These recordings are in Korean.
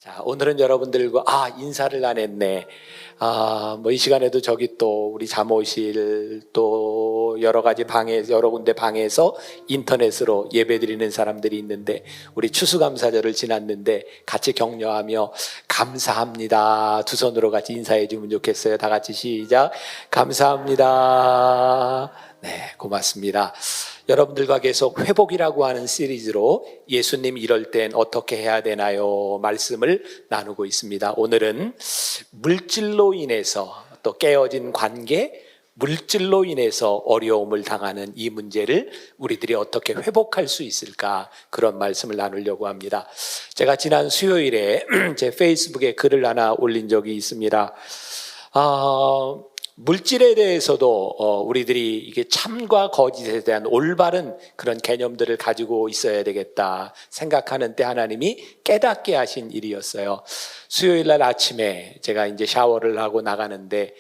자, 오늘은 여러분들과 인사를 안 했네. 이 시간에도 저기 또 우리 사무실 또 여러 가지 여러 군데 방에서 인터넷으로 예배드리는 사람들이 있는데, 우리 추수감사절을 지났는데 같이 격려하며 감사합니다. 두 손으로 같이 인사해 주면 좋겠어요. 다 같이 시작. 감사합니다. 네, 고맙습니다. 여러분들과 계속 회복이라고 하는 시리즈로 예수님 이럴 땐 어떻게 해야 되나요? 말씀을 나누고 있습니다. 오늘은 물질로 인해서 또 깨어진 관계, 물질로 인해서 어려움을 당하는 이 문제를 우리들이 어떻게 회복할 수 있을까, 그런 말씀을 나누려고 합니다. 제가 지난 수요일에 제 페이스북에 글을 하나 올린 적이 있습니다. 물질에 대해서도 우리들이 이게 참과 거짓에 대한 올바른 그런 개념들을 가지고 있어야 되겠다 생각하는 때 하나님이 깨닫게 하신 일이었어요. 수요일 날 아침에 제가 이제 샤워를 하고 나가는데,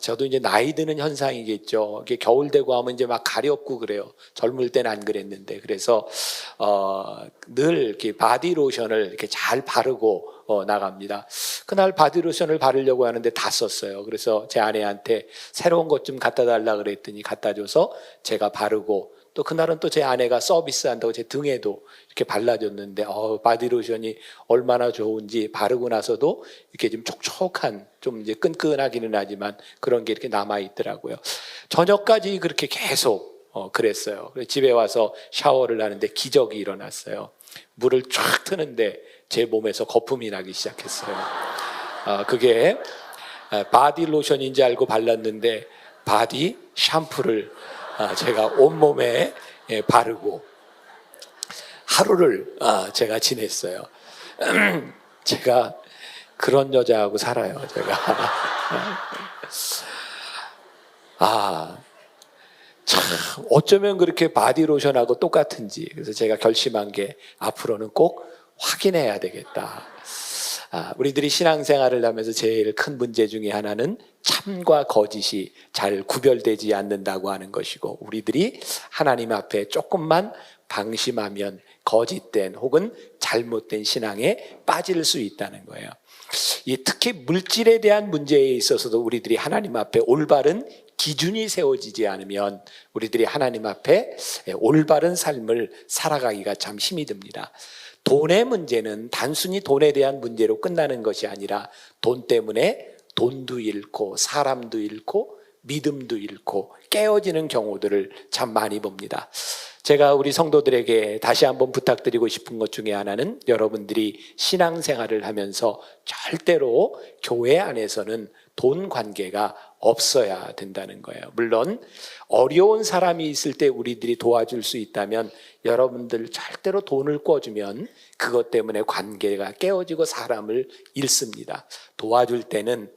저도 이제 나이 드는 현상이겠죠. 이게 겨울 되고 하면 이제 막 가렵고 그래요. 젊을 때는 안 그랬는데. 그래서 늘 이렇게 바디 로션을 이렇게 잘 바르고 나갑니다. 그날 바디 로션을 바르려고 하는데 다 썼어요. 그래서 제 아내한테 새로운 것 좀 갖다 달라 그랬더니 갖다 줘서 제가 바르고, 또 그날은 또 제 아내가 서비스한다고 제 등에도 이렇게 발라줬는데 바디 로션이 얼마나 좋은지, 바르고 나서도 이렇게 좀 촉촉한, 좀 이제 끈끈하기는 하지만 그런 게 이렇게 남아 있더라고요. 저녁까지 그렇게 계속 그랬어요. 집에 와서 샤워를 하는데 기적이 일어났어요. 물을 쫙 트는데 제 몸에서 거품이 나기 시작했어요. 그게 바디 로션인지 알고 발랐는데 바디 샴푸를 제가 온몸에 바르고 하루를 제가 지냈어요. 제가 그런 여자하고 살아요. 제가 참 어쩌면 그렇게 바디로션하고 똑같은지. 그래서 제가 결심한 게 앞으로는 꼭 확인해야 되겠다. 우리들이 신앙생활을 하면서 제일 큰 문제 중에 하나는 참과 거짓이 잘 구별되지 않는다고 하는 것이고, 우리들이 하나님 앞에 조금만 방심하면 거짓된 혹은 잘못된 신앙에 빠질 수 있다는 거예요. 특히 물질에 대한 문제에 있어서도 우리들이 하나님 앞에 올바른 기준이 세워지지 않으면 우리들이 하나님 앞에 올바른 삶을 살아가기가 참 힘이 듭니다. 돈의 문제는 단순히 돈에 대한 문제로 끝나는 것이 아니라, 돈 때문에 돈도 잃고 사람도 잃고 믿음도 잃고 깨어지는 경우들을 참 많이 봅니다. 제가 우리 성도들에게 다시 한번 부탁드리고 싶은 것 중에 하나는, 여러분들이 신앙생활을 하면서 절대로 교회 안에서는 돈 관계가 없어야 된다는 거예요. 물론 어려운 사람이 있을 때 우리들이 도와줄 수 있다면, 여러분들 절대로 돈을 꿔주면 그것 때문에 관계가 깨어지고 사람을 잃습니다. 도와줄 때는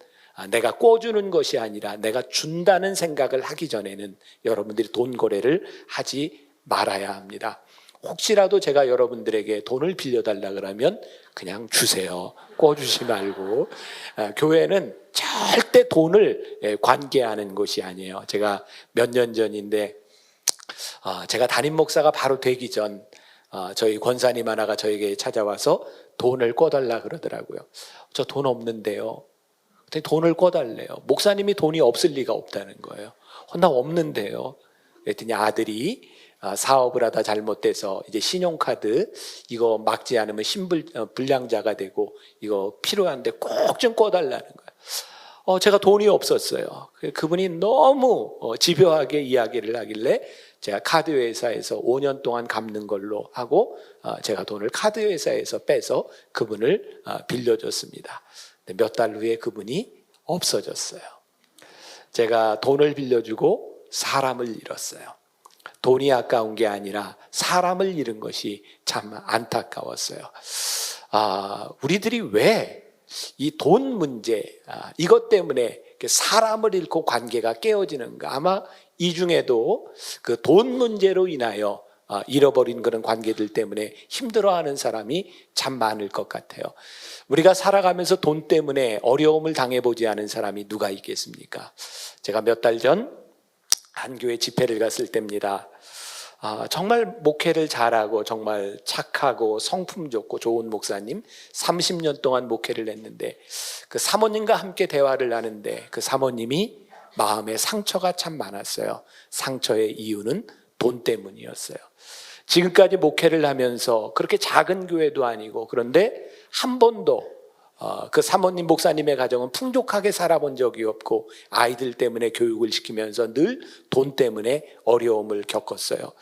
내가 꿔주는 것이 아니라 내가 준다는 생각을 하기 전에는 여러분들이 돈 거래를 하지 말아야 합니다. 혹시라도 제가 여러분들에게 돈을 빌려달라 그러면 그냥 주세요. 꿔주지 말고. 교회는 절대 돈을 관계하는 곳이 아니에요. 제가 몇 년 전인데, 제가 담임 목사가 바로 되기 전 저희 권사님 하나가 저에게 찾아와서 돈을 꿔달라 그러더라고요. 저 돈 없는데요. 돈을 꿔달래요. 목사님이 돈이 없을 리가 없다는 거예요. 나 없는데요. 그랬더니 아들이 사업을 하다 잘못돼서 이제 신용카드 이거 막지 않으면 불량자가 되고 이거 필요한데 꼭 좀 꿔달라는 거예요. 제가 돈이 없었어요. 그분이 너무 집요하게 이야기를 하길래 제가 카드 회사에서 5년 동안 갚는 걸로 하고, 제가 돈을 카드 회사에서 빼서 그분을 빌려줬습니다. 몇 달 후에 그분이 없어졌어요. 제가 돈을 빌려주고 사람을 잃었어요. 돈이 아까운 게 아니라 사람을 잃은 것이 참 안타까웠어요. 우리들이 왜 이 돈 문제, 이것 때문에 사람을 잃고 관계가 깨어지는가? 아마 이 중에도 그 돈 문제로 인하여 잃어버린 그런 관계들 때문에 힘들어하는 사람이 참 많을 것 같아요. 우리가 살아가면서 돈 때문에 어려움을 당해보지 않은 사람이 누가 있겠습니까? 제가 몇 달 전 한 교회 집회를 갔을 때입니다. 정말 목회를 잘하고 정말 착하고 성품 좋고 좋은 목사님 30년 동안 목회를 했는데 그 사모님과 함께 대화를 하는데 그 사모님이 마음에 상처가 참 많았어요. 상처의 이유는 돈 때문이었어요. 지금까지 목회를 하면서 그렇게 작은 교회도 아니고 그런데 한 번도 그 사모님 목사님의 가정은 풍족하게 살아본 적이 없고 아이들 때문에 교육을 시키면서 늘 돈 때문에 어려움을 겪었어요.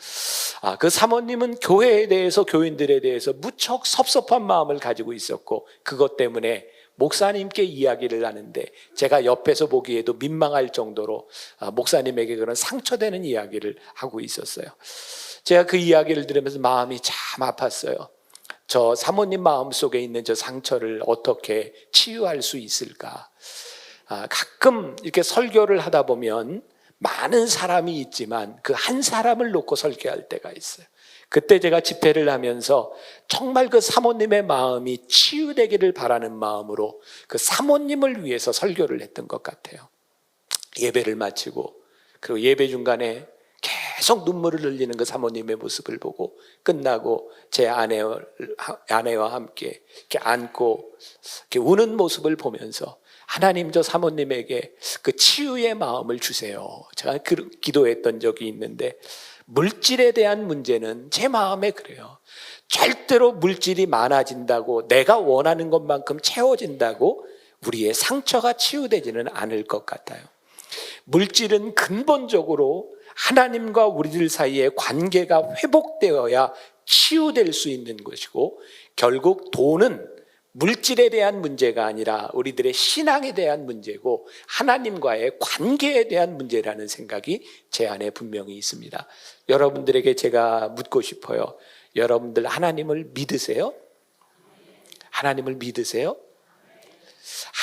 그 사모님은 교회에 대해서 교인들에 대해서 무척 섭섭한 마음을 가지고 있었고 그것 때문에 목사님께 이야기를 하는데 제가 옆에서 보기에도 민망할 정도로 목사님에게 그런 상처되는 이야기를 하고 있었어요. 제가 그 이야기를 들으면서 마음이 참 아팠어요. 저 사모님 마음속에 있는 저 상처를 어떻게 치유할 수 있을까? 가끔 이렇게 설교를 하다 보면 많은 사람이 있지만 그 한 사람을 놓고 설교할 때가 있어요. 그때 제가 집회를 하면서 정말 그 사모님의 마음이 치유되기를 바라는 마음으로 그 사모님을 위해서 설교를 했던 것 같아요. 예배를 마치고 그리고 예배 중간에 계속 눈물을 흘리는 그 사모님의 모습을 보고 끝나고 제 아내와 함께 이렇게 안고 이렇게 우는 모습을 보면서 하나님 저 사모님에게 그 치유의 마음을 주세요. 제가 기도했던 적이 있는데 물질에 대한 문제는 제 마음에 그래요. 절대로 물질이 많아진다고 내가 원하는 것만큼 채워진다고 우리의 상처가 치유되지는 않을 것 같아요. 물질은 근본적으로 하나님과 우리들 사이의 관계가 회복되어야 치유될 수 있는 것이고 결국 돈은 물질에 대한 문제가 아니라 우리들의 신앙에 대한 문제고 하나님과의 관계에 대한 문제라는 생각이 제 안에 분명히 있습니다. 여러분들에게 제가 묻고 싶어요. 여러분들 하나님을 믿으세요? 하나님을 믿으세요?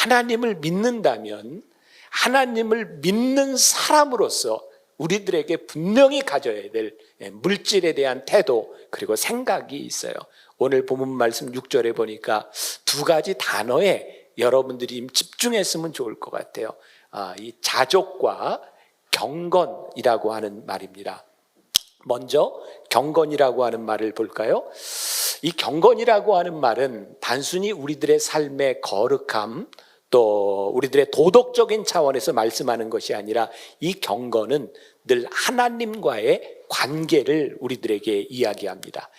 하나님을 믿는다면 하나님을 믿는 사람으로서 우리들에게 분명히 가져야 될 물질에 대한 태도 그리고 생각이 있어요. 오늘 본문 말씀 6절에 보니까 두 가지 단어에 여러분들이 집중했으면 좋을 것 같아요. 이 자족과 경건이라고 하는 말입니다. 먼저 경건이라고 하는 말을 볼까요? 이 경건이라고 하는 말은 단순히 우리들의 삶의 거룩함 또 우리들의 도덕적인 차원에서 말씀하는 것이 아니라 이 경건은 늘 하나님과의 관계를 우리들에게 이야기합니다.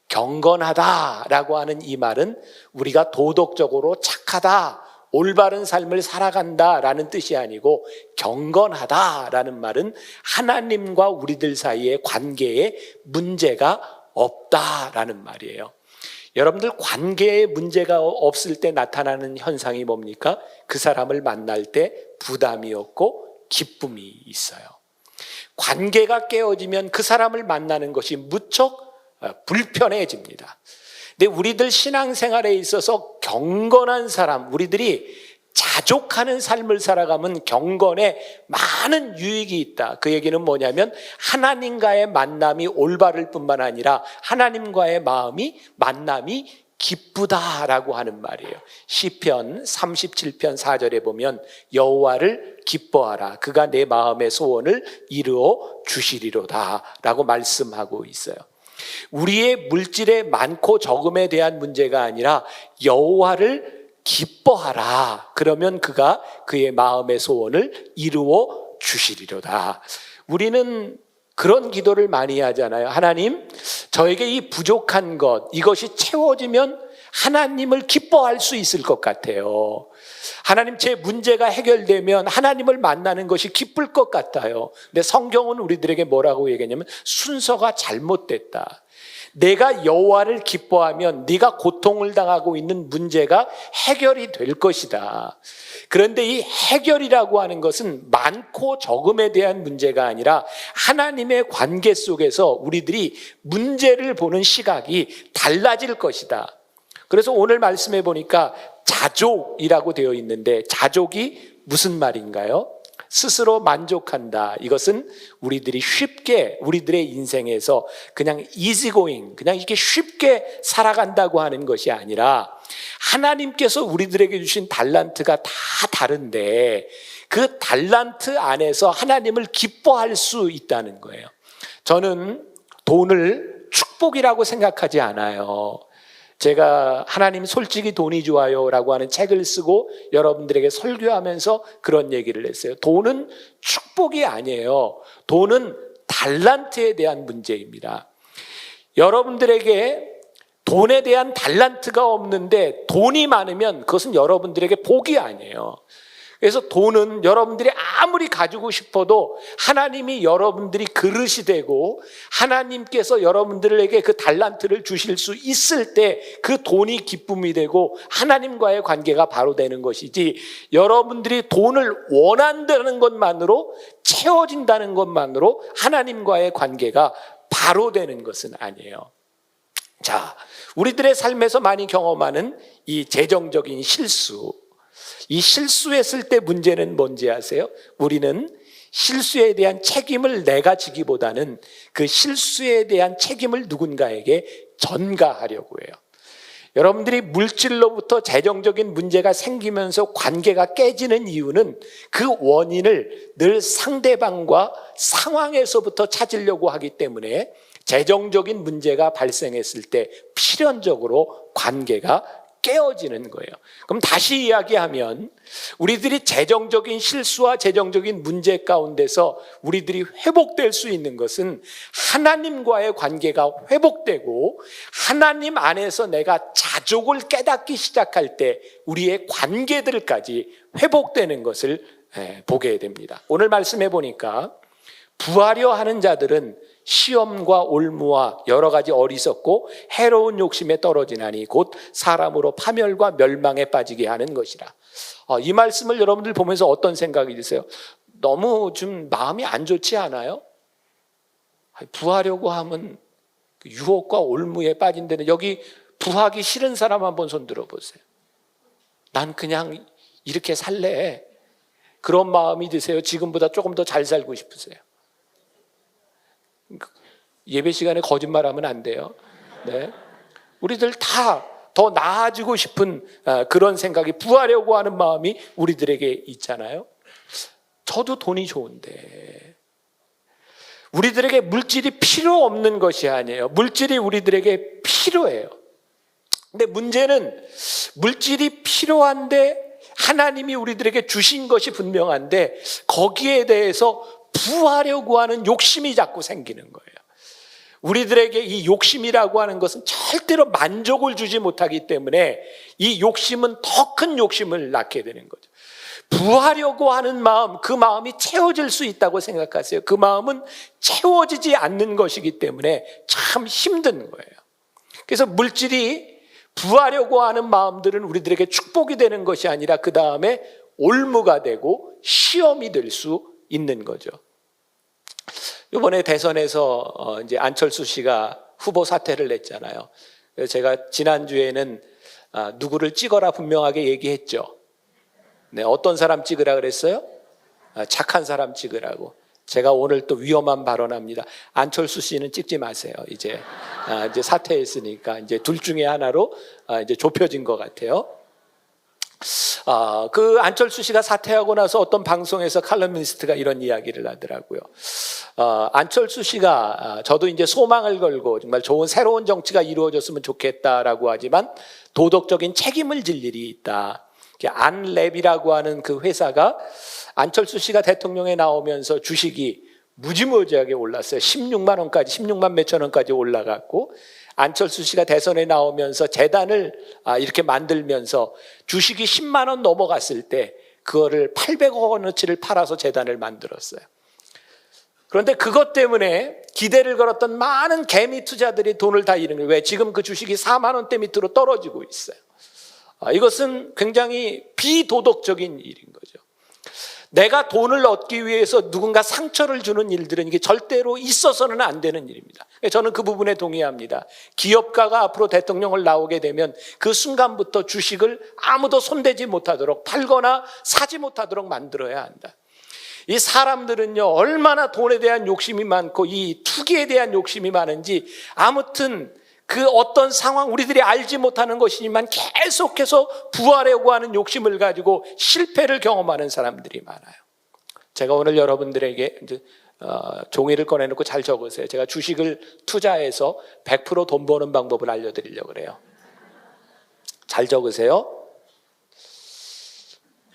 경건하다라고 하는 이 말은 우리가 도덕적으로 착하다, 올바른 삶을 살아간다라는 뜻이 아니고 경건하다라는 말은 하나님과 우리들 사이의 관계에 문제가 없다라는 말이에요. 여러분들 관계에 문제가 없을 때 나타나는 현상이 뭡니까? 그 사람을 만날 때 부담이 없고 기쁨이 있어요. 관계가 깨어지면 그 사람을 만나는 것이 무척 불편해집니다. 근데 우리들 신앙생활에 있어서 경건한 사람, 우리들이 자족하는 삶을 살아가면 경건에 많은 유익이 있다. 그 얘기는 뭐냐면 하나님과의 만남이 올바를 뿐만 아니라 하나님과의 만남이 기쁘다라고 하는 말이에요. 시편 37편 4절에 보면 여호와를 기뻐하라. 그가 내 마음의 소원을 이루어 주시리로다 라고 말씀하고 있어요. 우리의 물질의 많고 적음에 대한 문제가 아니라 여호와를 기뻐하라. 그러면 그가 그의 마음의 소원을 이루어 주시리로다. 우리는 그런 기도를 많이 하잖아요. 하나님, 저에게 이 부족한 것, 이것이 채워지면 하나님을 기뻐할 수 있을 것 같아요. 하나님, 제 문제가 해결되면 하나님을 만나는 것이 기쁠 것 같아요. 근데 성경은 우리들에게 뭐라고 얘기하냐면 순서가 잘못됐다. 내가 여호와를 기뻐하면 네가 고통을 당하고 있는 문제가 해결이 될 것이다. 그런데 이 해결이라고 하는 것은 많고 적음에 대한 문제가 아니라 하나님의 관계 속에서 우리들이 문제를 보는 시각이 달라질 것이다. 그래서 오늘 말씀해 보니까 자족이라고 되어 있는데 자족이 무슨 말인가요? 스스로 만족한다. 이것은 우리들이 쉽게 우리들의 인생에서 그냥 easygoing, 그냥 이렇게 쉽게 살아간다고 하는 것이 아니라 하나님께서 우리들에게 주신 달란트가 다 다른데 그 달란트 안에서 하나님을 기뻐할 수 있다는 거예요. 저는 돈을 축복이라고 생각하지 않아요. 제가 하나님 솔직히 돈이 좋아요 라고 하는 책을 쓰고 여러분들에게 설교하면서 그런 얘기를 했어요. 돈은 축복이 아니에요. 돈은 달란트에 대한 문제입니다. 여러분들에게 돈에 대한 달란트가 없는데 돈이 많으면 그것은 여러분들에게 복이 아니에요. 그래서 돈은 여러분들이 아무리 가지고 싶어도 하나님이 여러분들이 그릇이 되고 하나님께서 여러분들에게 그 달란트를 주실 수 있을 때 그 돈이 기쁨이 되고 하나님과의 관계가 바로 되는 것이지, 여러분들이 돈을 원한다는 것만으로, 채워진다는 것만으로 하나님과의 관계가 바로 되는 것은 아니에요. 자, 우리들의 삶에서 많이 경험하는 이 재정적인 실수, 이 실수했을 때 문제는 뭔지 아세요? 우리는 실수에 대한 책임을 내가 지기보다는 그 실수에 대한 책임을 누군가에게 전가하려고 해요. 여러분들이 물질로부터 재정적인 문제가 생기면서 관계가 깨지는 이유는 그 원인을 늘 상대방과 상황에서부터 찾으려고 하기 때문에 재정적인 문제가 발생했을 때 필연적으로 관계가 깨어지는 거예요. 그럼 다시 이야기하면 우리들이 재정적인 실수와 재정적인 문제 가운데서 우리들이 회복될 수 있는 것은 하나님과의 관계가 회복되고 하나님 안에서 내가 자족을 깨닫기 시작할 때 우리의 관계들까지 회복되는 것을 보게 됩니다. 오늘 말씀해 보니까 부하려 하는 자들은 시험과 올무와 여러 가지 어리석고 해로운 욕심에 떨어지나니 곧 사람으로 파멸과 멸망에 빠지게 하는 것이라. 이 말씀을 여러분들 보면서 어떤 생각이 드세요? 너무 좀 마음이 안 좋지 않아요? 부하려고 하면 유혹과 올무에 빠진다는, 여기 부하기 싫은 사람 한번 손 들어보세요. 난 그냥 이렇게 살래. 그런 마음이 드세요? 지금보다 조금 더 잘 살고 싶으세요? 예배 시간에 거짓말하면 안 돼요. 네. 우리들 다 더 나아지고 싶은 그런 생각이, 부하려고 하는 마음이 우리들에게 있잖아요. 저도 돈이 좋은데, 우리들에게 물질이 필요 없는 것이 아니에요. 물질이 우리들에게 필요해요. 근데 문제는 물질이 필요한데 하나님이 우리들에게 주신 것이 분명한데 거기에 대해서 부하려고 하는 욕심이 자꾸 생기는 거예요. 우리들에게 이 욕심이라고 하는 것은 절대로 만족을 주지 못하기 때문에 이 욕심은 더 큰 욕심을 낳게 되는 거죠. 부하려고 하는 마음, 그 마음이 채워질 수 있다고 생각하세요. 그 마음은 채워지지 않는 것이기 때문에 참 힘든 거예요. 그래서 물질이 부하려고 하는 마음들은 우리들에게 축복이 되는 것이 아니라 그 다음에 올무가 되고 시험이 될 수 있는 거죠. 이번에 대선에서 이제 안철수 씨가 후보 사퇴를 냈잖아요. 그래서 제가 지난주에는 누구를 찍어라 분명하게 얘기했죠. 네, 어떤 사람 찍으라 그랬어요? 착한 사람 찍으라고. 제가 오늘 또 위험한 발언합니다. 안철수 씨는 찍지 마세요. 이제 사퇴했으니까 이제 둘 중에 하나로 이제 좁혀진 것 같아요. 그 안철수 씨가 사퇴하고 나서 어떤 방송에서 칼럼니스트가 이런 이야기를 하더라고요. 안철수 씨가 저도 이제 소망을 걸고 정말 좋은 새로운 정치가 이루어졌으면 좋겠다라고 하지만 도덕적인 책임을 질 일이 있다. 안랩이라고 하는 그 회사가 안철수 씨가 대통령에 나오면서 주식이 무지무지하게 올랐어요. 16만 원까지, 16만 몇천 원까지 올라갔고, 안철수 씨가 대선에 나오면서 재단을 이렇게 만들면서 주식이 10만 원 넘어갔을 때 그거를 800억 원어치를 팔아서 재단을 만들었어요. 그런데 그것 때문에 기대를 걸었던 많은 개미 투자들이 돈을 다 잃은 거예요. 왜? 지금 그 주식이 4만 원대 밑으로 떨어지고 있어요. 이것은 굉장히 비도덕적인 일인 거죠. 내가 돈을 얻기 위해서 누군가 상처를 주는 일들은 이게 절대로 있어서는 안 되는 일입니다. 저는 그 부분에 동의합니다. 기업가가 앞으로 대통령을 나오게 되면 그 순간부터 주식을 아무도 손대지 못하도록, 팔거나 사지 못하도록 만들어야 한다. 이 사람들은요, 얼마나 돈에 대한 욕심이 많고 이 투기에 대한 욕심이 많은지, 아무튼 그 어떤 상황, 우리들이 알지 못하는 것이지만 계속해서 부하려고 하는 욕심을 가지고 실패를 경험하는 사람들이 많아요. 제가 오늘 여러분들에게 이제 종이를 꺼내놓고 잘 적으세요. 제가 주식을 투자해서 100%돈 버는 방법을 알려드리려고 그래요. 잘 적으세요.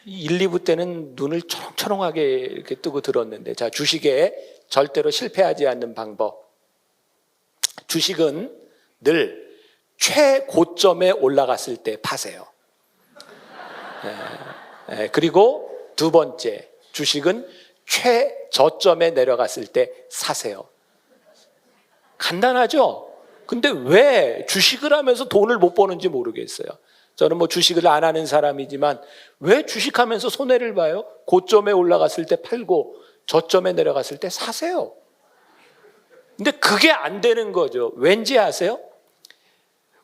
1, 2부 때는 눈을 초롱초롱하게 이렇게 뜨고 들었는데, 자, 주식에 절대로 실패하지 않는 방법. 주식은 늘 최고점에 올라갔을 때 파세요. 그리고 두 번째, 주식은 최저점에 내려갔을 때 사세요. 간단하죠? 근데 왜 주식을 하면서 돈을 못 버는지 모르겠어요. 저는 뭐 주식을 안 하는 사람이지만 왜 주식하면서 손해를 봐요? 고점에 올라갔을 때 팔고 저점에 내려갔을 때 사세요. 근데 그게 안 되는 거죠. 왠지 아세요?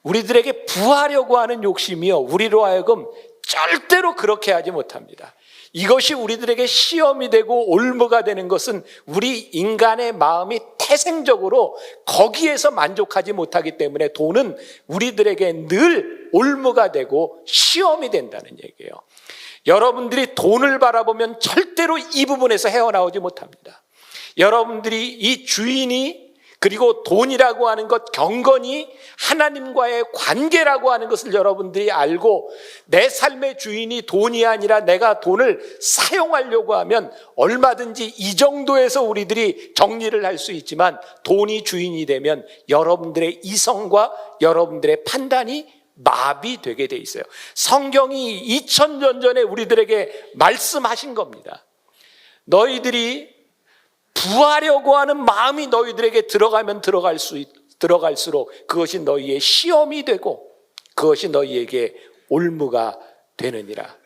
우리들에게 부하려고 하는 욕심이요, 우리로 하여금 절대로 그렇게 하지 못합니다. 이것이 우리들에게 시험이 되고 올무가 되는 것은 우리 인간의 마음이 태생적으로 거기에서 만족하지 못하기 때문에 돈은 우리들에게 늘 올무가 되고 시험이 된다는 얘기예요. 여러분들이 돈을 바라보면 절대로 이 부분에서 헤어나오지 못합니다. 여러분들이 이 주인이, 그리고 돈이라고 하는 것, 경건이 하나님과의 관계라고 하는 것을 여러분들이 알고 내 삶의 주인이 돈이 아니라 내가 돈을 사용하려고 하면 얼마든지 이 정도에서 우리들이 정리를 할 수 있지만, 돈이 주인이 되면 여러분들의 이성과 여러분들의 판단이 마비되게 돼 있어요. 성경이 2000년 전에 우리들에게 말씀하신 겁니다. 너희들이 부하려고 하는 마음이 너희들에게 들어가면 들어갈수록 그것이 너희의 시험이 되고 그것이 너희에게 올무가 되느니라.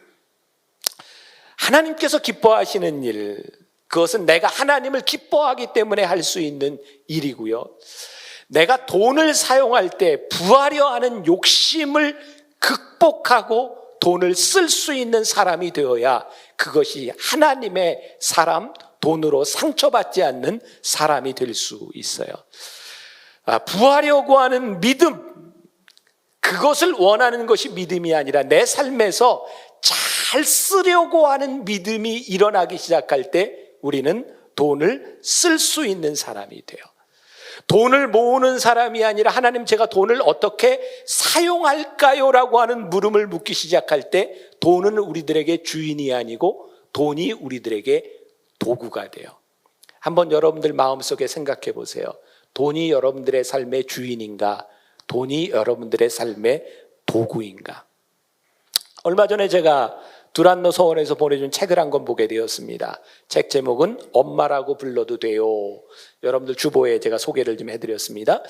하나님께서 기뻐하시는 일, 그것은 내가 하나님을 기뻐하기 때문에 할 수 있는 일이고요. 내가 돈을 사용할 때 부하려 하는 욕심을 극복하고 돈을 쓸 수 있는 사람이 되어야 그것이 하나님의 사람, 돈으로 상처받지 않는 사람이 될 수 있어요. 부하려고 하는 믿음, 그것을 원하는 것이 믿음이 아니라 내 삶에서 잘 쓰려고 하는 믿음이 일어나기 시작할 때 우리는 돈을 쓸 수 있는 사람이 돼요. 돈을 모으는 사람이 아니라 하나님, 제가 돈을 어떻게 사용할까요? 라고 하는 물음을 묻기 시작할 때 돈은 우리들에게 주인이 아니고 돈이 우리들에게 도구가 돼요. 한번 여러분들 마음속에 생각해 보세요. 돈이 여러분들의 삶의 주인인가? 돈이 여러분들의 삶의 도구인가? 얼마 전에 제가 두란노 서원에서 보내준 책을 한 권 보게 되었습니다. 책 제목은 엄마라고 불러도 돼요. 여러분들 주보에 제가 소개를 좀 해드렸습니다.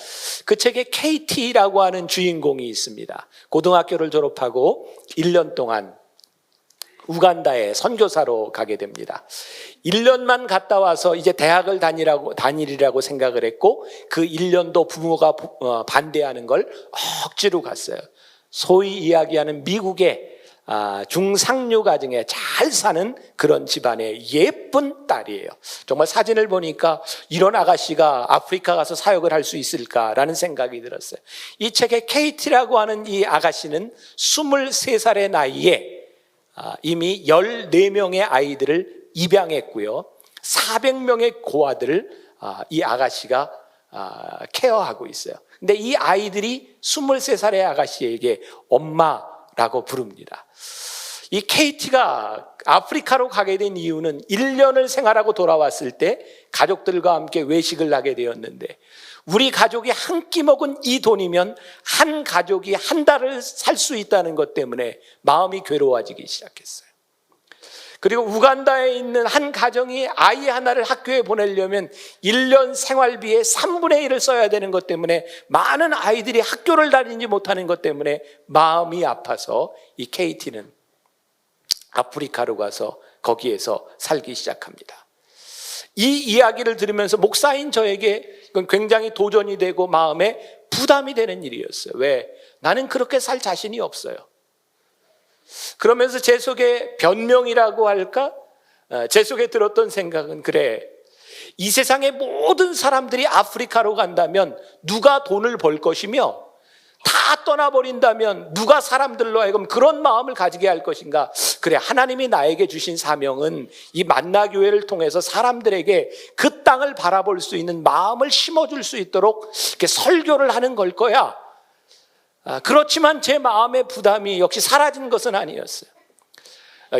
그 책에 KT라고 하는 주인공이 있습니다. 고등학교를 졸업하고 1년 동안 우간다에 선교사로 가게 됩니다. 1년만 갔다 와서 이제 대학을 다니리라고 생각을 했고, 그 1년도 부모가 반대하는 걸 억지로 갔어요. 소위 이야기하는 미국의 중상류 가정에 잘 사는 그런 집안의 예쁜 딸이에요. 정말 사진을 보니까 이런 아가씨가 아프리카 가서 사역을 할 수 있을까라는 생각이 들었어요. 이 책에 KT라고 하는 이 아가씨는 23살의 나이에 이미 14명의 아이들을 입양했고요, 400명의 고아들을 이 아가씨가 케어하고 있어요. 근데 이 아이들이 23살의 아가씨에게 엄마라고 부릅니다. 이 KT가 아프리카로 가게 된 이유는 1년을 생활하고 돌아왔을 때 가족들과 함께 외식을 하게 되었는데, 우리 가족이 한 끼 먹은 이 돈이면 한 가족이 한 달을 살 수 있다는 것 때문에 마음이 괴로워지기 시작했어요. 그리고 우간다에 있는 한 가정이 아이 하나를 학교에 보내려면 1년 생활비의 3분의 1을 써야 되는 것 때문에 많은 아이들이 학교를 다니지 못하는 것 때문에 마음이 아파서 이 KT는 아프리카로 가서 거기에서 살기 시작합니다. 이 이야기를 들으면서 목사인 저에게 이건 굉장히 도전이 되고 마음에 부담이 되는 일이었어요. 왜? 나는 그렇게 살 자신이 없어요. 그러면서 제 속에 변명이라고 할까? 제 속에 들었던 생각은, 그래, 이 세상의 모든 사람들이 아프리카로 간다면 누가 돈을 벌 것이며 다 떠나버린다면 누가 사람들로 하여금 그런 마음을 가지게 할 것인가? 그래, 하나님이 나에게 주신 사명은 이 만나교회를 통해서 사람들에게 그 땅을 바라볼 수 있는 마음을 심어줄 수 있도록 이렇게 설교를 하는 걸 거야. 그렇지만 제 마음의 부담이 역시 사라진 것은 아니었어요.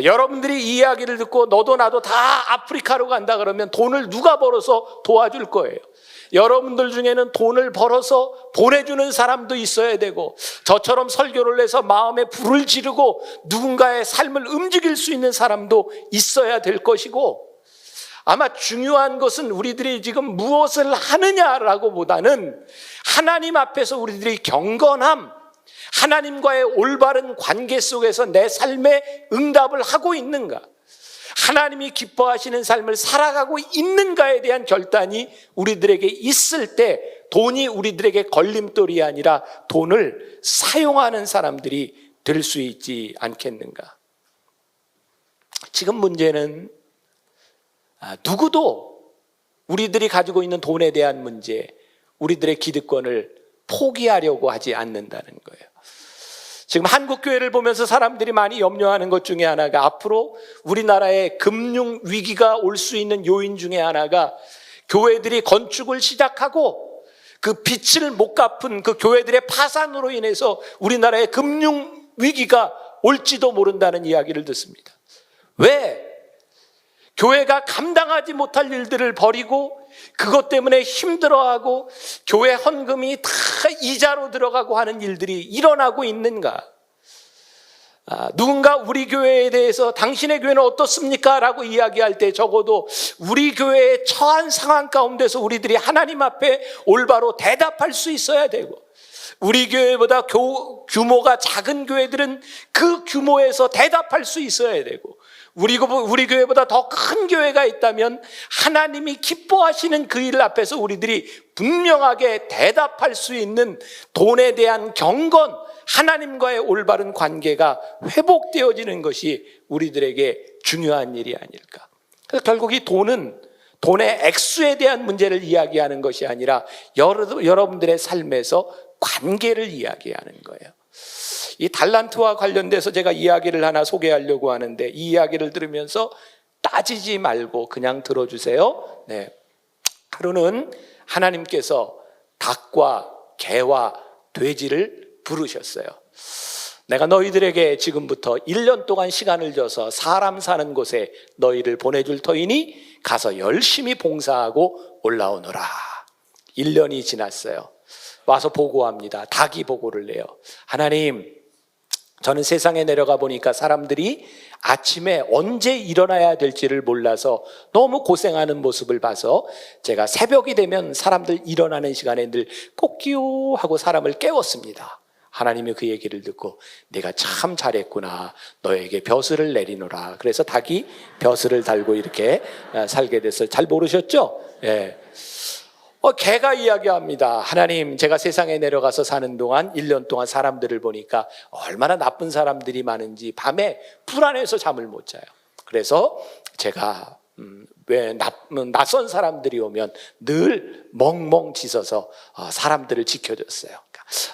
여러분들이 이 이야기를 듣고 너도 나도 다 아프리카로 간다 그러면 돈을 누가 벌어서 도와줄 거예요? 여러분들 중에는 돈을 벌어서 보내주는 사람도 있어야 되고, 저처럼 설교를 해서 마음에 불을 지르고 누군가의 삶을 움직일 수 있는 사람도 있어야 될 것이고, 아마 중요한 것은 우리들이 지금 무엇을 하느냐라고 보다는 하나님 앞에서 우리들이 경건함, 하나님과의 올바른 관계 속에서 내 삶에 응답을 하고 있는가, 하나님이 기뻐하시는 삶을 살아가고 있는가에 대한 결단이 우리들에게 있을 때 돈이 우리들에게 걸림돌이 아니라 돈을 사용하는 사람들이 될 수 있지 않겠는가. 지금 문제는 누구도 우리들이 가지고 있는 돈에 대한 문제, 우리들의 기득권을 포기하려고 하지 않는다는 거예요. 지금 한국 교회를 보면서 사람들이 많이 염려하는 것 중에 하나가, 앞으로 우리나라에 금융 위기가 올 수 있는 요인 중에 하나가 교회들이 건축을 시작하고 그 빚을 못 갚은 그 교회들의 파산으로 인해서 우리나라에 금융 위기가 올지도 모른다는 이야기를 듣습니다. 왜? 교회가 감당하지 못할 일들을 벌이고 그것 때문에 힘들어하고 교회 헌금이 다 이자로 들어가고 하는 일들이 일어나고 있는가? 누군가 우리 교회에 대해서 당신의 교회는 어떻습니까? 라고 이야기할 때 적어도 우리 교회의 처한 상황 가운데서 우리들이 하나님 앞에 올바로 대답할 수 있어야 되고, 우리 교회보다 규모가 작은 교회들은 그 규모에서 대답할 수 있어야 되고, 우리 교회보다 더 큰 교회가 있다면 하나님이 기뻐하시는 그 일 앞에서 우리들이 분명하게 대답할 수 있는 돈에 대한 경건, 하나님과의 올바른 관계가 회복되어지는 것이 우리들에게 중요한 일이 아닐까. 그래서 결국 이 돈은 돈의 액수에 대한 문제를 이야기하는 것이 아니라 여러분들의 삶에서 관계를 이야기하는 거예요. 이 달란트와 관련돼서 제가 이야기를 하나 소개하려고 하는데, 이 이야기를 들으면서 따지지 말고 그냥 들어주세요. 네. 하루는 하나님께서 닭과 개와 돼지를 부르셨어요. 내가 너희들에게 지금부터 1년 동안 시간을 줘서 사람 사는 곳에 너희를 보내줄 터이니 가서 열심히 봉사하고 올라오너라. 1년이 지났어요. 와서 보고합니다. 닭이 보고를 내요. 하나님, 저는 세상에 내려가 보니까 사람들이 아침에 언제 일어나야 될지를 몰라서 너무 고생하는 모습을 봐서 제가 새벽이 되면 사람들 일어나는 시간에 늘 꼭끼요 하고 사람을 깨웠습니다. 하나님이 그 얘기를 듣고 내가 참 잘했구나, 너에게 벼슬을 내리노라. 그래서 닭이 벼슬을 달고 이렇게 살게 됐어요. 잘 모르셨죠? 예. 개가 이야기합니다. 하나님, 제가 세상에 내려가서 사는 동안 1년 동안 사람들을 보니까 얼마나 나쁜 사람들이 많은지 밤에 불안해서 잠을 못 자요. 그래서 제가 왜 낯선 사람들이 오면 늘 멍멍 짖어서 사람들을 지켜줬어요.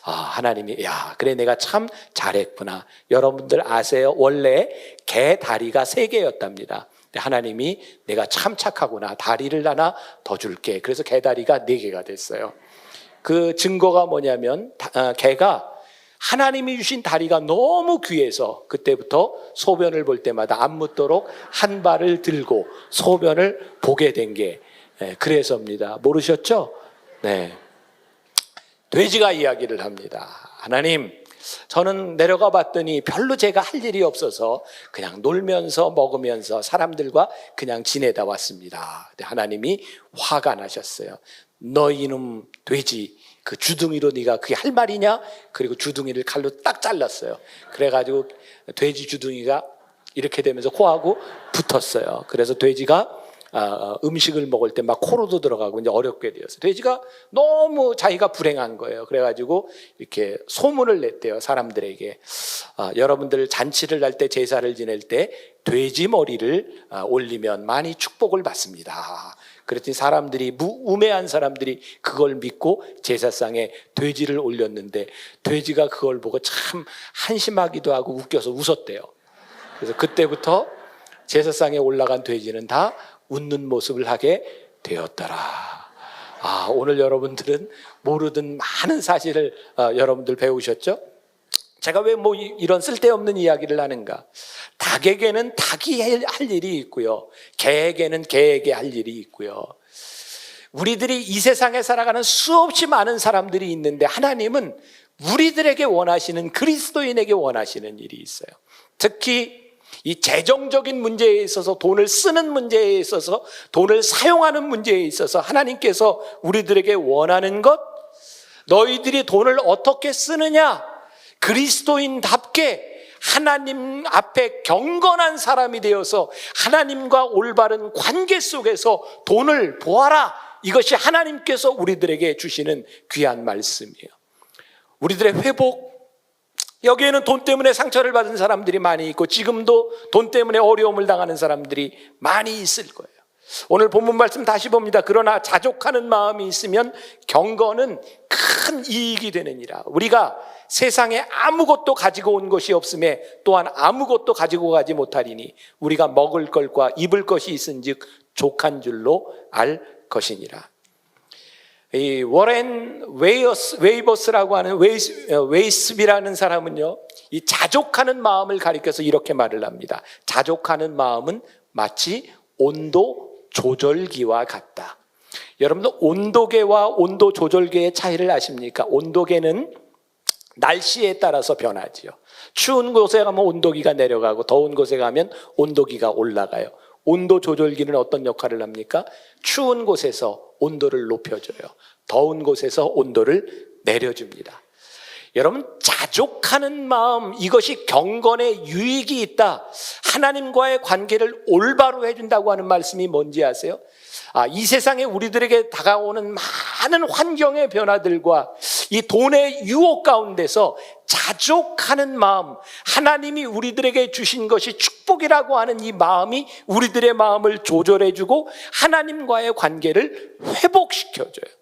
하나님이, 야, 그래 내가 참 잘했구나. 여러분들 아세요? 원래 개 다리가 3개였답니다. 하나님이 내가 참 착하구나, 다리를 하나 더 줄게. 그래서 개다리가 4개가 됐어요. 그 증거가 뭐냐면 개가 하나님이 주신 다리가 너무 귀해서 그때부터 소변을 볼 때마다 안 묻도록 한 발을 들고 소변을 보게 된 게 그래서입니다. 모르셨죠? 네. 돼지가 이야기를 합니다. 하나님, 저는 내려가 봤더니 별로 제가 할 일이 없어서 그냥 놀면서 먹으면서 사람들과 그냥 지내다 왔습니다. 근데 하나님이 화가 나셨어요. 너 이놈 돼지, 그 주둥이로 네가 그게 할 말이냐? 그리고 주둥이를 칼로 딱 잘랐어요. 그래가지고 돼지 주둥이가 이렇게 되면서 코하고 붙었어요. 그래서 돼지가 음식을 먹을 때 막 코로도 들어가고 이제 어렵게 되었어요. 돼지가 너무 자기가 불행한 거예요. 그래가지고 이렇게 소문을 냈대요, 사람들에게. 여러분들 잔치를 할 때, 제사를 지낼 때 돼지 머리를 올리면 많이 축복을 받습니다. 그랬더니 사람들이, 우매한 사람들이 그걸 믿고 제사상에 돼지를 올렸는데, 돼지가 그걸 보고 참 한심하기도 하고 웃겨서 웃었대요. 그래서 그때부터 제사상에 올라간 돼지는 다 웃는 모습을 하게 되었더라. 오늘 여러분들은 모르던 많은 사실을 여러분들 배우셨죠? 제가 왜 이런 쓸데없는 이야기를 하는가? 닭에게는 닭이 할 일이 있고요, 개에게는 개에게 할 일이 있고요. 우리들이 이 세상에 살아가는 수없이 많은 사람들이 있는데, 하나님은 우리들에게 원하시는, 그리스도인에게 원하시는 일이 있어요. 특히 이 재정적인 문제에 있어서, 돈을 쓰는 문제에 있어서, 돈을 사용하는 문제에 있어서 하나님께서 우리들에게 원하는 것, 너희들이 돈을 어떻게 쓰느냐, 그리스도인답게 하나님 앞에 경건한 사람이 되어서 하나님과 올바른 관계 속에서 돈을 보아라. 이것이 하나님께서 우리들에게 주시는 귀한 말씀이에요. 우리들의 회복, 여기에는 돈 때문에 상처를 받은 사람들이 많이 있고, 지금도 돈 때문에 어려움을 당하는 사람들이 많이 있을 거예요. 오늘 본문 말씀 다시 봅니다. 그러나 자족하는 마음이 있으면 경건은 큰 이익이 되느니라. 우리가 세상에 아무것도 가지고 온 것이 없음에 또한 아무것도 가지고 가지 못하리니 우리가 먹을 것과 입을 것이 있은즉 족한 줄로 알 것이니라. 이 워렌 웨이버스라고 하는 웨이스비라는 사람은요, 이 자족하는 마음을 가리켜서 이렇게 말을 합니다. 자족하는 마음은 마치 온도 조절기와 같다. 여러분들 온도계와 온도 조절계의 차이를 아십니까? 온도계는 날씨에 따라서 변하지요. 추운 곳에 가면 온도기가 내려가고 더운 곳에 가면 온도기가 올라가요. 온도 조절기는 어떤 역할을 합니까? 추운 곳에서 온도를 높여줘요. 더운 곳에서 온도를 내려줍니다. 여러분, 자족하는 마음, 이것이 경건에 유익이 있다. 하나님과의 관계를 올바로 해준다고 하는 말씀이 뭔지 아세요? 이 세상에 우리들에게 다가오는 많은 환경의 변화들과 이 돈의 유혹 가운데서 자족하는 마음, 하나님이 우리들에게 주신 것이 축복이라고 하는 이 마음이 우리들의 마음을 조절해주고 하나님과의 관계를 회복시켜줘요.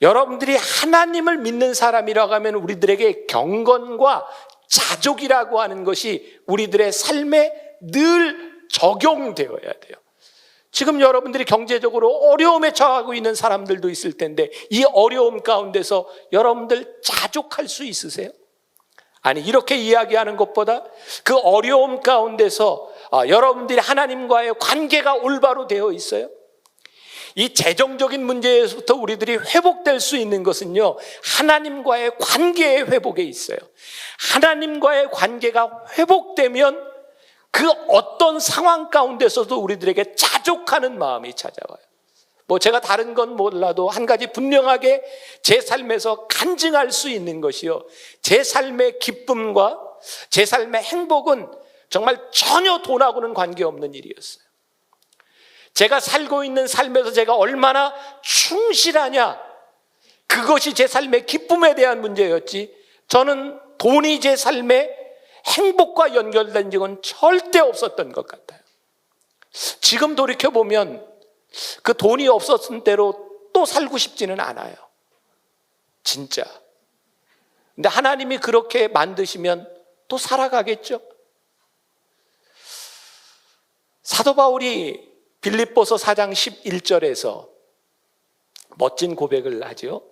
여러분들이 하나님을 믿는 사람이라고 하면 우리들에게 경건과 자족이라고 하는 것이 우리들의 삶에 늘 적용되어야 돼요. 지금 여러분들이 경제적으로 어려움에 처하고 있는 사람들도 있을 텐데, 이 어려움 가운데서 여러분들 자족할 수 있으세요? 아니, 이렇게 이야기하는 것보다 그 어려움 가운데서 여러분들이 하나님과의 관계가 올바로 되어 있어요? 이 재정적인 문제에서부터 우리들이 회복될 수 있는 것은요, 하나님과의 관계의 회복에 있어요. 하나님과의 관계가 회복되면 그 어떤 상황 가운데서도 우리들에게 자족하는 마음이 찾아와요. 제가 다른 건 몰라도 한 가지 분명하게 제 삶에서 간증할 수 있는 것이요, 제 삶의 기쁨과 제 삶의 행복은 정말 전혀 돈하고는 관계없는 일이었어요. 제가 살고 있는 삶에서 제가 얼마나 충실하냐, 그것이 제 삶의 기쁨에 대한 문제였지, 저는 돈이 제 삶의 행복과 연결된 적은 절대 없었던 것 같아요. 지금 돌이켜보면 그 돈이 없었던 대로 또 살고 싶지는 않아요. 진짜. 근데 하나님이 그렇게 만드시면 또 살아가겠죠. 사도 바울이 빌립보서 4장 11절에서 멋진 고백을 하죠.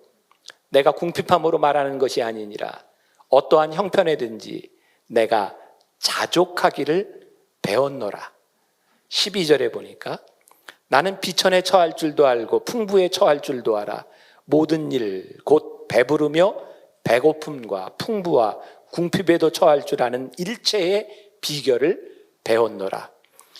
내가 궁핍함으로 말하는 것이 아니니라 어떠한 형편에든지 내가 자족하기를 배웠노라. 12절에 보니까 나는 비천에 처할 줄도 알고 풍부에 처할 줄도 알아. 모든 일 곧 배부르며 배고픔과 풍부와 궁핍에도 처할 줄 아는 일체의 비결을 배웠노라.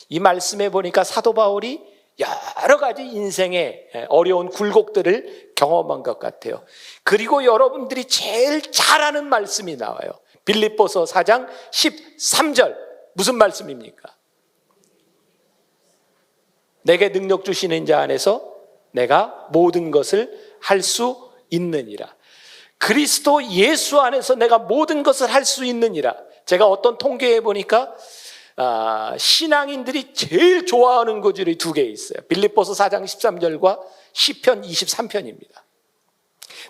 이 말씀에 보니까 사도 바울이 여러 가지 인생의 어려운 굴곡들을 경험한 것 같아요. 그리고 여러분들이 제일 잘 아는 말씀이 나와요. 빌립보서 4장 13절. 무슨 말씀입니까? 내게 능력 주시는 자 안에서 내가 모든 것을 할 수 있느니라. 그리스도 예수 안에서 내가 모든 것을 할 수 있느니라. 제가 어떤 통계에 보니까 신앙인들이 제일 좋아하는 구절이 두 개 있어요. 빌립보서 4장 13절과 시편 23편입니다.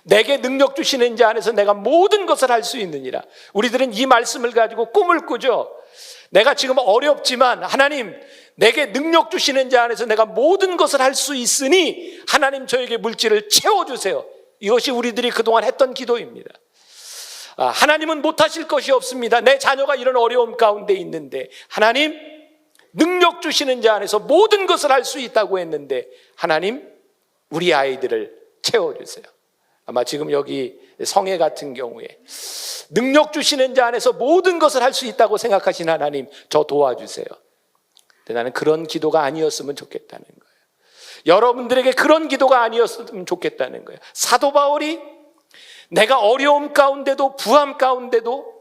내게 능력 주시는 자 안에서 내가 모든 것을 할 수 있느니라. 우리들은 이 말씀을 가지고 꿈을 꾸죠. 내가 지금 어렵지만 하나님, 내게 능력 주시는 자 안에서 내가 모든 것을 할 수 있으니 하나님 저에게 물질을 채워주세요. 이것이 우리들이 그동안 했던 기도입니다. 하나님은 못하실 것이 없습니다. 내 자녀가 이런 어려움 가운데 있는데 하나님, 능력 주시는 자 안에서 모든 것을 할 수 있다고 했는데 하나님, 우리 아이들을 채워주세요. 아마 지금 여기 성애 같은 경우에 능력 주시는 자 안에서 모든 것을 할 수 있다고 생각하신 하나님, 저 도와주세요. 근데 나는 그런 기도가 아니었으면 좋겠다는 거예요. 여러분들에게 그런 기도가 아니었으면 좋겠다는 거예요. 사도 바울이 내가 어려움 가운데도 부함 가운데도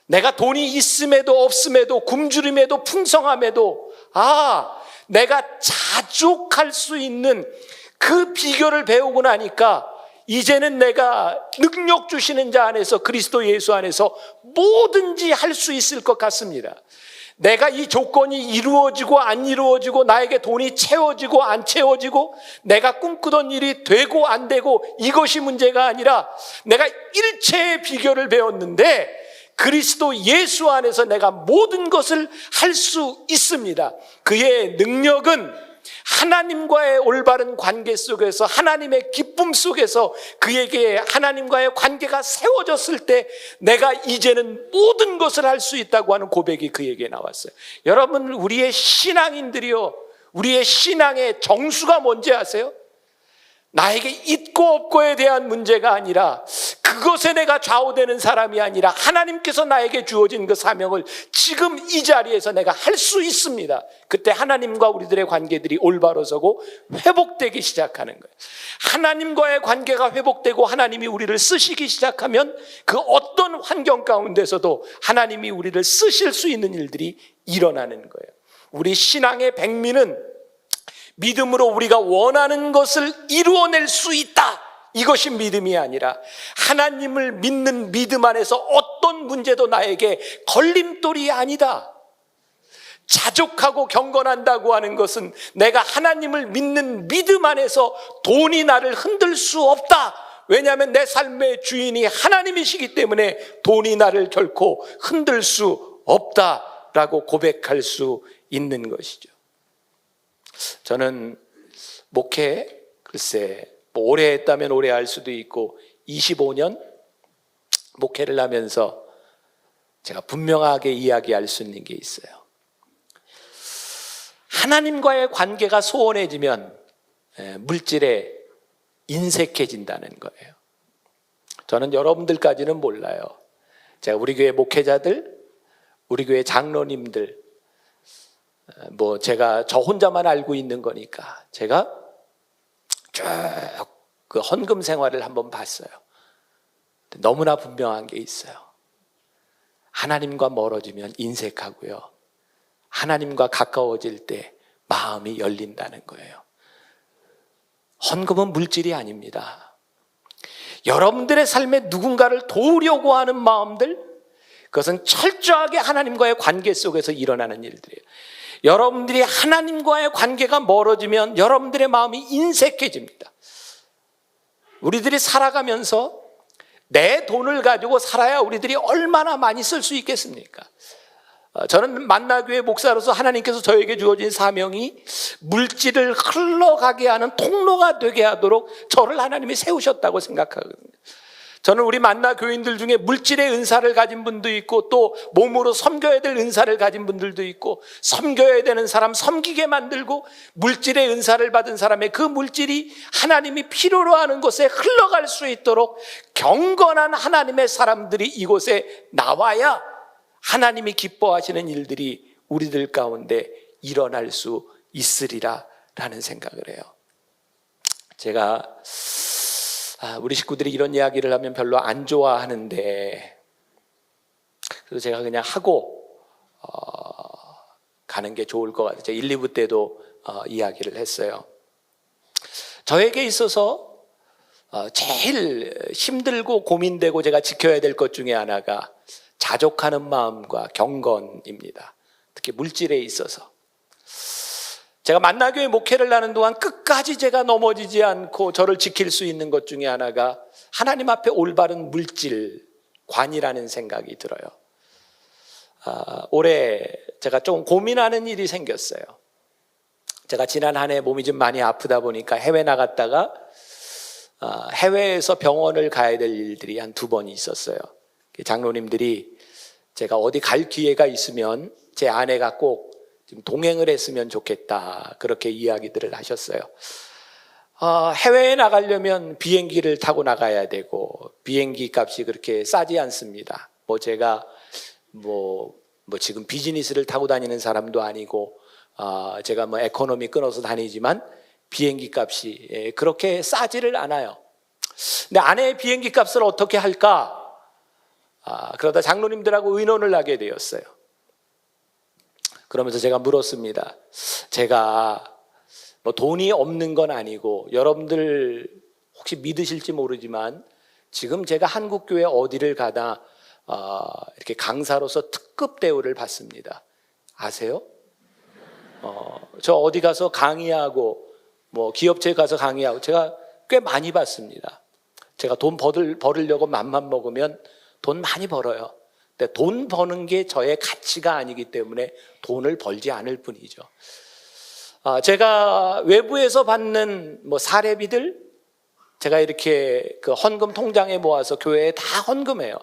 내가 돈이 있음에도 없음에도 굶주림에도 풍성함에도 내가 자족할 수 있는 그 비결을 배우고 나니까 이제는 내가 능력 주시는 자 안에서 그리스도 예수 안에서 뭐든지 할 수 있을 것 같습니다. 내가 이 조건이 이루어지고 안 이루어지고 나에게 돈이 채워지고 안 채워지고 내가 꿈꾸던 일이 되고 안 되고 이것이 문제가 아니라 내가 일체의 비결을 배웠는데 그리스도 예수 안에서 내가 모든 것을 할 수 있습니다. 그의 능력은 하나님과의 올바른 관계 속에서 하나님의 기쁨 속에서 그에게 하나님과의 관계가 세워졌을 때 내가 이제는 모든 것을 할 수 있다고 하는 고백이 그에게 나왔어요. 여러분, 우리의 신앙인들이요, 우리의 신앙의 정수가 뭔지 아세요? 나에게 있고 없고에 대한 문제가 아니라 그것에 내가 좌우되는 사람이 아니라 하나님께서 나에게 주어진 그 사명을 지금 이 자리에서 내가 할 수 있습니다. 그때 하나님과 우리들의 관계들이 올바로 서고 회복되기 시작하는 거예요. 하나님과의 관계가 회복되고 하나님이 우리를 쓰시기 시작하면 그 어떤 환경 가운데서도 하나님이 우리를 쓰실 수 있는 일들이 일어나는 거예요. 우리 신앙의 백미는 믿음으로 우리가 원하는 것을 이루어낼 수 있다, 이것이 믿음이 아니라 하나님을 믿는 믿음 안에서 어떤 문제도 나에게 걸림돌이 아니다. 자족하고 경건한다고 하는 것은 내가 하나님을 믿는 믿음 안에서 돈이 나를 흔들 수 없다. 왜냐하면 내 삶의 주인이 하나님이시기 때문에 돈이 나를 결코 흔들 수 없다라고 고백할 수 있는 것이죠. 저는 목회, 글쎄 오래 했다면 오래 할 수도 있고 25년 목회를 하면서 제가 분명하게 이야기할 수 있는 게 있어요. 하나님과의 관계가 소원해지면 물질에 인색해진다는 거예요. 저는 여러분들까지는 몰라요. 제가 우리 교회 목회자들, 우리 교회 장로님들, 제가 저 혼자만 알고 있는 거니까 제가 쭉 그 헌금 생활을 한번 봤어요. 너무나 분명한 게 있어요. 하나님과 멀어지면 인색하고요, 하나님과 가까워질 때 마음이 열린다는 거예요. 헌금은 물질이 아닙니다. 여러분들의 삶에 누군가를 도우려고 하는 마음들, 그것은 철저하게 하나님과의 관계 속에서 일어나는 일들이에요. 여러분들이 하나님과의 관계가 멀어지면 여러분들의 마음이 인색해집니다. 우리들이 살아가면서 내 돈을 가지고 살아야 우리들이 얼마나 많이 쓸 수 있겠습니까? 저는 만나교회 목사로서 하나님께서 저에게 주어진 사명이 물질을 흘러가게 하는 통로가 되게 하도록 저를 하나님이 세우셨다고 생각하거든요. 저는 우리 만나 교인들 중에 물질의 은사를 가진 분도 있고 또 몸으로 섬겨야 될 은사를 가진 분들도 있고, 섬겨야 되는 사람 섬기게 만들고 물질의 은사를 받은 사람의 그 물질이 하나님이 필요로 하는 곳에 흘러갈 수 있도록 경건한 하나님의 사람들이 이곳에 나와야 하나님이 기뻐하시는 일들이 우리들 가운데 일어날 수 있으리라 라는 생각을 해요. 제가 우리 식구들이 이런 이야기를 하면 별로 안 좋아하는데, 그래서 제가 그냥 하고 가는 게 좋을 것 같아요. 제가 1, 2부 때도 이야기를 했어요. 저에게 있어서 제일 힘들고 고민되고 제가 지켜야 될 것 중에 하나가 자족하는 마음과 경건입니다. 특히 물질에 있어서. 제가 만나교회 목회를 하는 동안 끝까지 제가 넘어지지 않고 저를 지킬 수 있는 것 중에 하나가 하나님 앞에 올바른 물질관이라는 생각이 들어요. 올해 제가 좀 고민하는 일이 생겼어요. 제가 지난 한 해 몸이 좀 많이 아프다 보니까 해외 나갔다가 해외에서 병원을 가야 될 일들이 한 2번이 있었어요. 장로님들이 제가 어디 갈 기회가 있으면 제 아내가 꼭 좀 동행을 했으면 좋겠다, 그렇게 이야기들을 하셨어요. 해외에 나가려면 비행기를 타고 나가야 되고 비행기 값이 그렇게 싸지 않습니다. 제가 지금 비즈니스를 타고 다니는 사람도 아니고 제가 에코노미 끊어서 다니지만 비행기 값이 그렇게 싸지를 않아요. 근데 아내의 비행기 값을 어떻게 할까? 그러다 장로님들하고 의논을 하게 되었어요. 그러면서 제가 물었습니다. 제가 돈이 없는 건 아니고 여러분들 혹시 믿으실지 모르지만 지금 제가 한국교회 어디를 가다 이렇게 강사로서 특급 대우를 받습니다. 아세요? 저 어디 가서 강의하고 기업체에 가서 강의하고 제가 꽤 많이 받습니다. 제가 돈 벌으려고 맘만 먹으면 돈 많이 벌어요. 근데 돈 버는 게 저의 가치가 아니기 때문에 돈을 벌지 않을 뿐이죠. 제가 외부에서 받는 사례비들 제가 이렇게 그 헌금 통장에 모아서 교회에 다 헌금해요.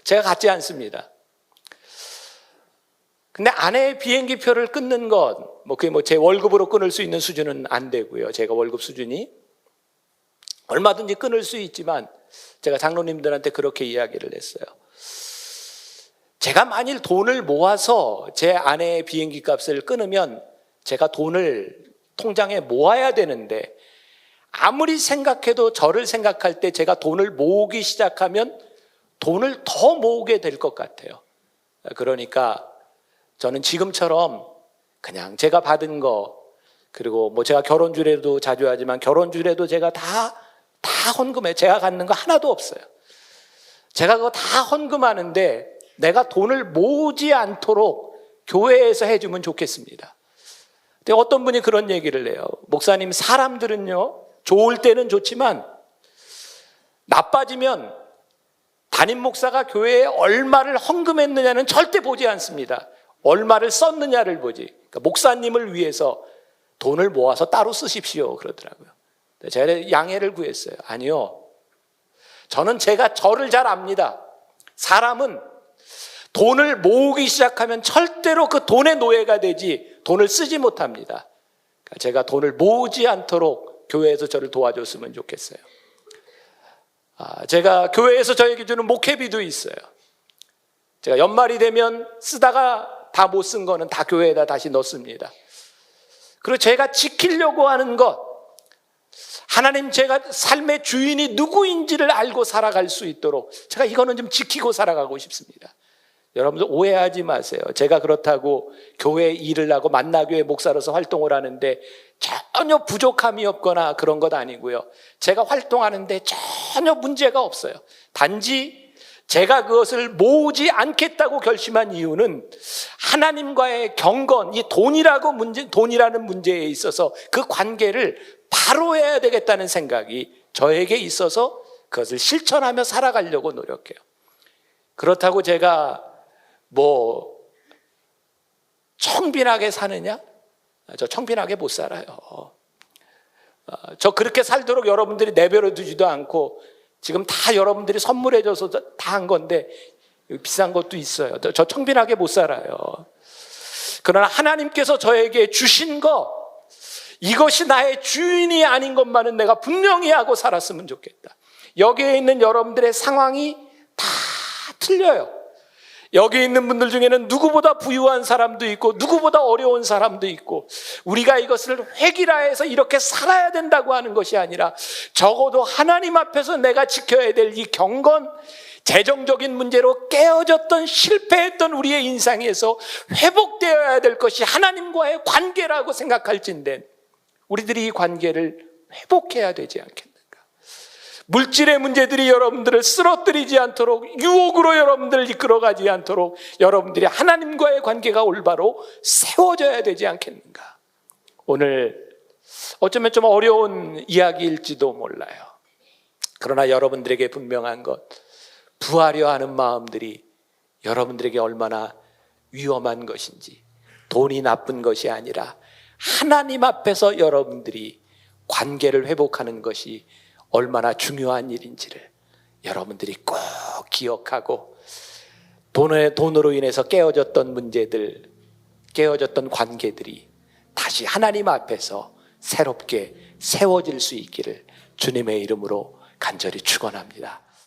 제가 갖지 않습니다. 근데 아내의 비행기표를 끊는 건 그게 제 월급으로 끊을 수 있는 수준은 안 되고요. 제가 월급 수준이 얼마든지 끊을 수 있지만 제가 장로님들한테 그렇게 이야기를 했어요. 제가 만일 돈을 모아서 제 아내의 비행기 값을 끊으면 제가 돈을 통장에 모아야 되는데 아무리 생각해도 저를 생각할 때 제가 돈을 모으기 시작하면 돈을 더 모으게 될 것 같아요. 그러니까 저는 지금처럼 그냥 제가 받은 거, 그리고 제가 결혼주례도 자주 하지만 결혼주례도 제가 다 헌금해요. 제가 갖는 거 하나도 없어요. 제가 그거 다 헌금하는데 내가 돈을 모으지 않도록 교회에서 해주면 좋겠습니다. 근데 어떤 분이 그런 얘기를 해요. 목사님, 사람들은요 좋을 때는 좋지만 나빠지면 담임 목사가 교회에 얼마를 헌금했느냐는 절대 보지 않습니다. 얼마를 썼느냐를 보지. 그러니까 목사님을 위해서 돈을 모아서 따로 쓰십시오, 그러더라고요. 제가 양해를 구했어요. 아니요, 저는 제가 저를 잘 압니다. 사람은 돈을 모으기 시작하면 절대로 그 돈의 노예가 되지 돈을 쓰지 못합니다. 그러니까 제가 돈을 모으지 않도록 교회에서 저를 도와줬으면 좋겠어요. 제가 교회에서 저에게 주는 목회비도 있어요. 제가 연말이 되면 쓰다가 다 못 쓴 거는 다 교회에다 다시 넣습니다. 그리고 제가 지키려고 하는 것, 하나님, 제가 삶의 주인이 누구인지를 알고 살아갈 수 있도록 제가 이거는 좀 지키고 살아가고 싶습니다. 여러분들 오해하지 마세요. 제가 그렇다고 교회 일을 하고 만나교회 목사로서 활동을 하는데 전혀 부족함이 없거나 그런 것 아니고요. 제가 활동하는데 전혀 문제가 없어요. 단지 제가 그것을 모으지 않겠다고 결심한 이유는 하나님과의 경건, 이 돈이라는 문제에 있어서 그 관계를 바로 해야 되겠다는 생각이 저에게 있어서 그것을 실천하며 살아가려고 노력해요. 그렇다고 제가 청빈하게 사느냐? 저 청빈하게 못 살아요. 저 그렇게 살도록 여러분들이 내버려 두지도 않고 지금 다 여러분들이 선물해줘서 다 한 건데 비싼 것도 있어요. 저 청빈하게 못 살아요. 그러나 하나님께서 저에게 주신 것, 이것이 나의 주인이 아닌 것만은 내가 분명히 하고 살았으면 좋겠다. 여기에 있는 여러분들의 상황이 다 틀려요. 여기 있는 분들 중에는 누구보다 부유한 사람도 있고 누구보다 어려운 사람도 있고, 우리가 이것을 획일화해서 이렇게 살아야 된다고 하는 것이 아니라 적어도 하나님 앞에서 내가 지켜야 될 이 경건, 재정적인 문제로 깨어졌던 실패했던 우리의 인생에서 회복되어야 될 것이 하나님과의 관계라고 생각할진대 우리들이 이 관계를 회복해야 되지 않겠는가? 물질의 문제들이 여러분들을 쓰러뜨리지 않도록, 유혹으로 여러분들을 이끌어가지 않도록 여러분들이 하나님과의 관계가 올바로 세워져야 되지 않겠는가? 오늘 어쩌면 좀 어려운 이야기일지도 몰라요. 그러나 여러분들에게 분명한 것, 부하려 하는 마음들이 여러분들에게 얼마나 위험한 것인지, 돈이 나쁜 것이 아니라 하나님 앞에서 여러분들이 관계를 회복하는 것이 얼마나 중요한 일인지를 여러분들이 꼭 기억하고, 돈으로 인해서 깨어졌던 문제들, 깨어졌던 관계들이 다시 하나님 앞에서 새롭게 세워질 수 있기를 주님의 이름으로 간절히 축원합니다.